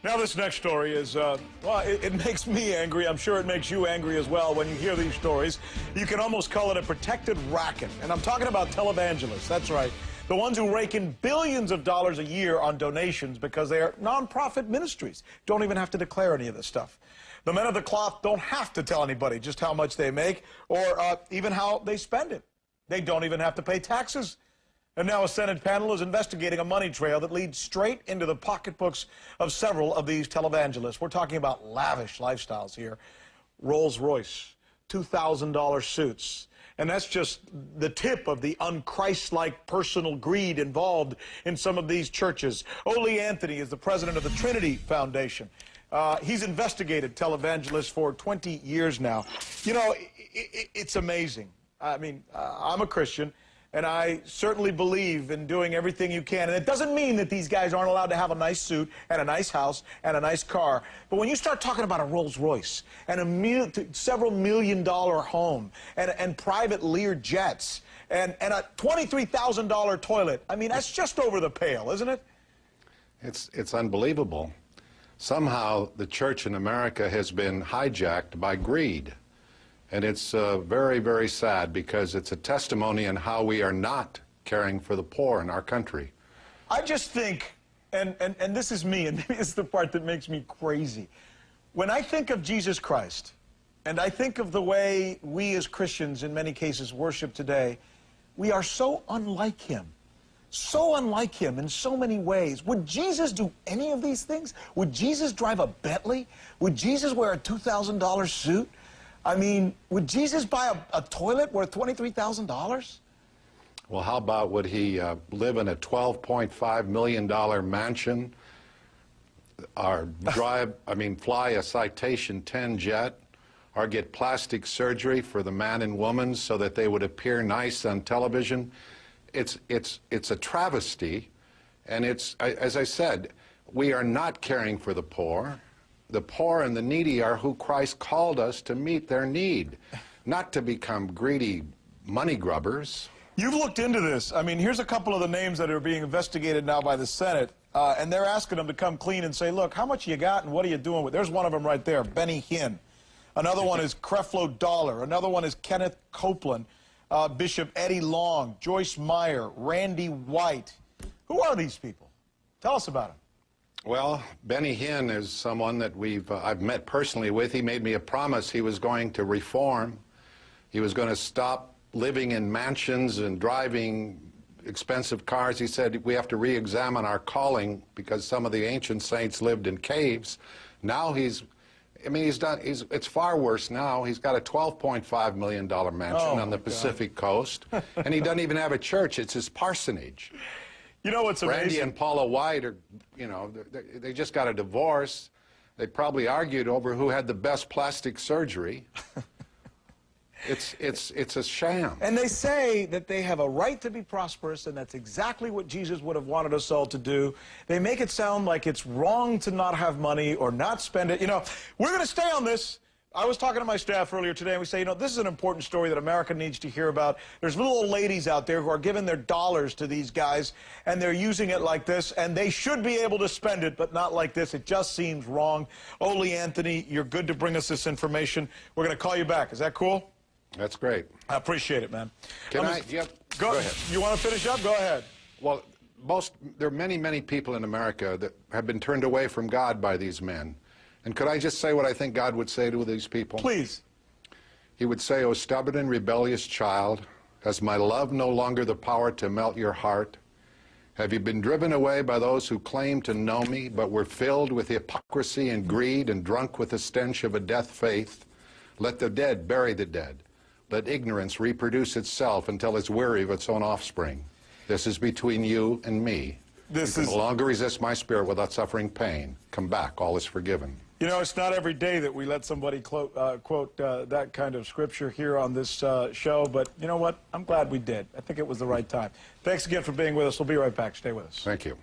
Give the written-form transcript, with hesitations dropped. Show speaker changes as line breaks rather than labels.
Now this next story is, well, it makes me angry. I'm sure it makes you angry as well when you hear these stories. You can almost call it a protected racket. And I'm talking about televangelists. That's right. The ones who rake in billions of dollars a year on donations because they are nonprofit ministries. Don't even have to declare any of this stuff. The men of the cloth don't have to tell anybody just how much they make or even how they spend it. They don't even have to pay taxes. And now a Senate panel is investigating a money trail that leads straight into the pocketbooks of several of these televangelists. We're talking about lavish lifestyles here. Rolls-Royce, $2,000 suits. And that's just the tip of the un-Christ-like personal greed involved in some of these churches. Ole Anthony is the president of the Trinity Foundation. He's investigated televangelists for 20 years now. You know, it's amazing. I mean, I'm a Christian, and I certainly believe in doing everything you can. And it doesn't mean that these guys aren't allowed to have a nice suit and a nice house and a nice car. But when you start talking about a Rolls-Royce and several million-dollar home and private Lear jets and a $23,000 toilet, I mean, that's just over the pale, isn't it?
It's unbelievable. Somehow the church in America has been hijacked by greed. And it's very, very sad because it's a testimony on how we are not caring for the poor in our country.
I just think, and this is me, and maybe it's the part that makes me crazy. When I think of Jesus Christ, and I think of the way we as Christians in many cases worship today, we are so unlike him. So unlike him in so many ways. Would Jesus do any of these things? Would Jesus drive a Bentley? Would Jesus wear a $2,000 suit? I mean, would Jesus buy a toilet worth $23,000?
Well, how about would he live in a $12.5 million mansion, or fly a Citation 10 jet, or get plastic surgery for the man and woman so that they would appear nice on television? It's a travesty, and as I said, we are not caring for the poor. The poor and the needy are who Christ called us to meet their need, not to become greedy money grubbers.
You've looked into this. I mean, here's a couple of the names that are being investigated now by the Senate, and they're asking them to come clean and say, look, how much you got and what are you doing with it? There's one of them right there, Benny Hinn. Another one is Creflo Dollar. Another one is Kenneth Copeland, Bishop Eddie Long, Joyce Meyer, Randy White. Who are these people? Tell us about them.
Well, Benny Hinn is someone that I've met personally with. He made me a promise he was going to reform. He was going to stop living in mansions and driving expensive cars. He said we have to re-examine our calling because some of the ancient saints lived in caves. Now it's far worse now. He's got a $12.5 million mansion on the Pacific Coast, and he doesn't even have a church. It's his parsonage.
You know what's amazing?
Randy and Paula White are, you know, they just got a divorce. They probably argued over who had the best plastic surgery. It's a sham.
And they say that they have a right to be prosperous, and that's exactly what Jesus would have wanted us all to do. They make it sound like it's wrong to not have money or not spend it. You know, we're going to stay on this. I was talking to my staff earlier today, and we say, you know, this is an important story that America needs to hear about. There's little old ladies out there who are giving their dollars to these guys, and they're using it like this, and they should be able to spend it, but not like this. It just seems wrong. Ole Anthony, you're good to bring us this information. We're going to call you back. Is that cool?
That's great.
I appreciate it, man.
Go ahead.
You want to finish up? Go ahead.
Well, there are many, many people in America that have been turned away from God by these men. And could I just say what I think God would say to these people?
Please.
He would say, "O stubborn and rebellious child, has my love no longer the power to melt your heart? Have you been driven away by those who claim to know me, but were filled with hypocrisy and greed and drunk with the stench of a death faith? Let the dead bury the dead. Let ignorance reproduce itself until it's weary of its own offspring. This is between you and me. You can no longer resist my spirit without suffering pain. Come back, all is forgiven."
You know, it's not every day that we let somebody quote that kind of scripture here on this show, but you know what? I'm glad we did. I think it was the right time. Thanks again for being with us. We'll be right back. Stay with us.
Thank you.